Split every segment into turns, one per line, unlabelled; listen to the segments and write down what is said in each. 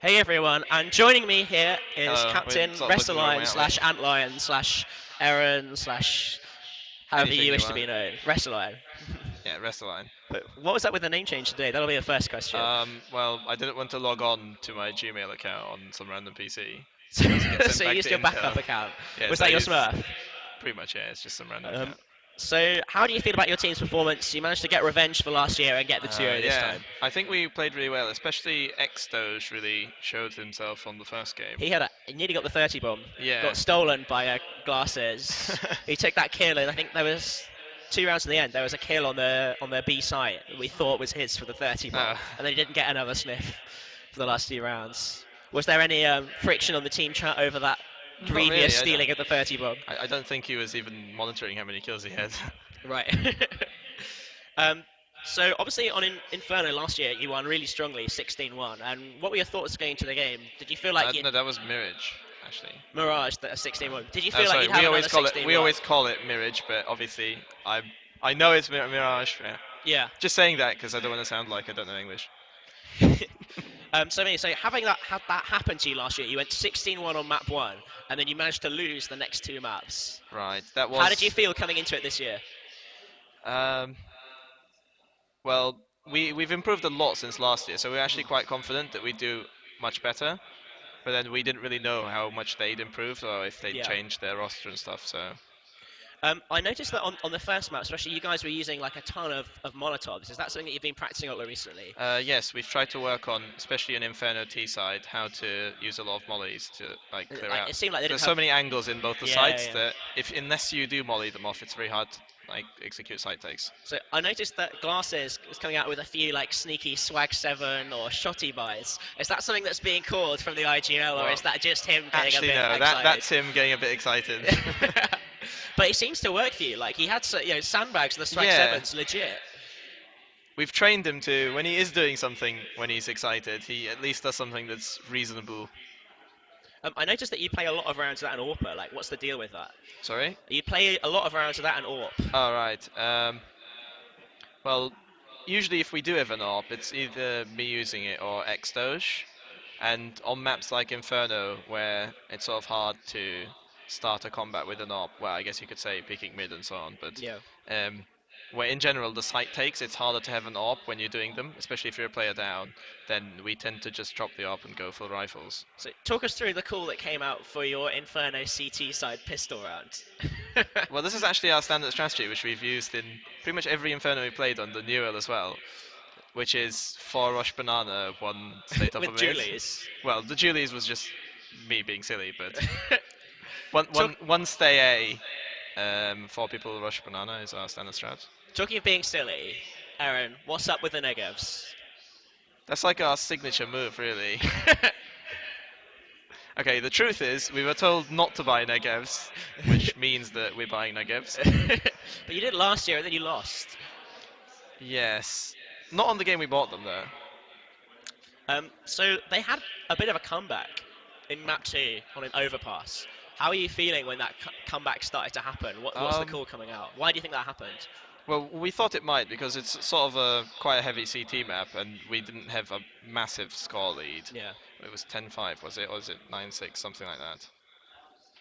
Hey everyone, and joining me here is
Hello, we're
Captain
sort of looking the wrong
Wrestleline
way, aren't we?
slash Antlion slash Aaron slash however
Anything
you
you
wish to
want.
be known. Wrestleline.
Yeah, rest of the line.
But what was up with the name change today? That'll be the first question.
Well, I didn't want to log on to my Gmail account on some random PC because it gets sent
So you
back
used
to
your backup
Intel.
account.
Yeah,
Was
so I
that your
use
Smurf?
pretty much, yeah, it's just some random
Um,
account.
so how do you feel about your team's performance? You managed to get revenge for last year and get the 2-0 this
Yeah,
time.
I think we played really well, especially X-Doge really showed himself on the first game.
He nearly got the 30 bomb.
Yeah.
Got stolen by Glasses. He took that kill, and I think there was 2 rounds in the end. There was a kill on the B site that we thought was his for the 30 bomb,
uh,
and then he didn't get another sniff for the last 2 rounds. Was there any friction on the team chat over that
Not
previous
really.
stealing of the 30 bomb?
I don't think he was even monitoring how many kills he had.
Right. um, so obviously on Inferno last year you won really strongly, 16-1. And what were your thoughts going into the game? Did you feel like you
No, that was Mirage, actually.
Mirage that 16-1? Did you
Oh,
feel like
sorry.
you'd have another
We
16-1?
always call it Mirage, but obviously I know it's Mirage. Yeah.
Yeah.
Just saying that because I don't want to sound like I don't know English.
So having that had that happen to you last year, you went 16-1 on map one, and then you managed to lose the next two maps.
Right. That
How did you
was
feel coming into it this year?
um. Well, we've improved a lot since last year, so we're actually quite confident that we do much better. But then we didn't really know how much they'd improved or if they'd
Yeah.
changed their roster and stuff. So
I noticed that on the first map, especially you guys were using like a ton of Molotovs. Is that something that you've been practicing a lot recently?
yes, we've tried to work on, especially on Inferno T side, how to use a lot of mollies to like clear out.
It seemed like they didn't
There's
have.
so many angles in both the
Yeah, yeah,
sites
yeah.
that if unless you do molly them off, it's very hard to like execute site takes.
So I noticed that Glasses is coming out with a few like sneaky Swag 7 or Shotty buys. Is that something that's being called from the IGL, or
Well,
is that just him getting a
actually
bit
no,
excited?
that's him getting a bit excited.
But it seems to work for you. Like he had, sandbags and the Swag
Yeah,
Sevens, legit.
we've trained him to when he is doing something when he's excited, he at least does something that's reasonable.
I noticed that you play a lot of rounds of that and Orpa. Like, what's the deal with that?
Sorry.
You play a lot of rounds of that and Orp.
All right. Well, usually if we do have an ARP, it's either me using it or Xdoge. And on maps like Inferno, where it's sort of hard to start a combat with an ARP, well, I guess you could say picking mid and so on, but
Yeah.
um, where in general the site takes, it's harder to have an ARP when you're doing them, especially if you're a player down, then we tend to just drop the ARP and go for rifles.
So talk us through the call that came out for your Inferno CT side pistol round.
Well, this is actually our standard strategy, which we've used in pretty much every Inferno we played on the Neural as well, which is 4 Rush Banana, 1 State of a
With
Mid.
Julies.
Well, the Julies was just me being silly, but one,
Talk,
one, one stay A, 4 people Rush Banana is our standard strat.
talking of being silly, Aaron, what's up with the negatives?
That's like our signature move, really. Okay, the truth is, we were told not to buy negevs, which means that we're buying negevs.
But you did last year and then you lost.
Yes. Not on the game we bought them, though.
So they had a bit of a comeback in map two on an overpass. How are you feeling when that comeback started to happen? What's the
Um,
call coming out? Why do you think that happened?
well, we thought it might because it's sort of quite a heavy CT map, and we didn't have a massive score lead.
Yeah.
It was 10-5, was it? Or was it 9-6, something like that?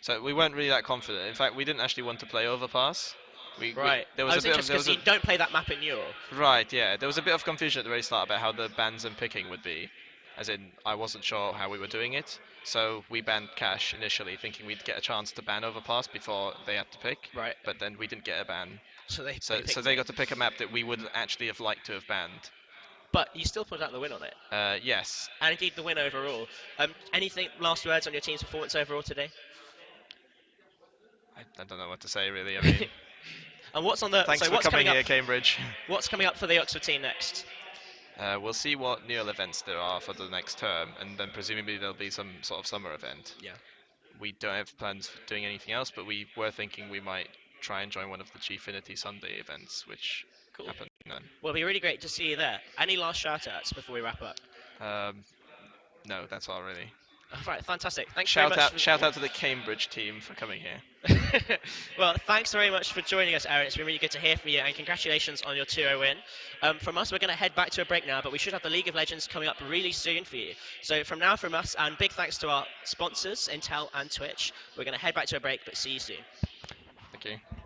So we weren't really that confident. In fact, we didn't actually want to play overpass.
Right.
There
I
was a
was
bit of
interested
there
because
was a
you don't play that map in Euro.
right, yeah. There was a bit of confusion at the very start about how the bans and picking would be. As in, I wasn't sure how we were doing it, so we banned cash initially, thinking we'd get a chance to ban overpass before they had to pick.
Right.
But then we didn't get a ban,
So they
so
picked
they
it.
got to pick a map that we would actually have liked to have banned.
But you still put out the win on it.
Yes,
And indeed the win overall. Anything last words on your team's performance overall today?
I don't know what to say really. I mean,
And what's on the
thanks
so
for
what's
coming
coming up
here, Cambridge.
what's coming up for the Oxford team next?
We'll see what Neil events there are for the next term, and then presumably there'll be some sort of summer event.
Yeah.
We don't have plans for doing anything else, but we were thinking we might try and join one of the Gfinity Sunday events, which
Cool.
happen then.
Well, it'll be really great to see you there. Any last shout outs before we wrap up?
Um, no, that's all really.
All right, fantastic. Thanks very much.
Shout out to the Cambridge team for coming here.
Well, thanks very much for joining us, Aaron. It's been really good to hear from you, and congratulations on your 2-0 win. From us, we're going to head back to a break now, but we should have the League of Legends coming up really soon for you. So from now, from us, and big thanks to our sponsors, Intel and Twitch, we're going to head back to a break, but see you soon.
Thank you.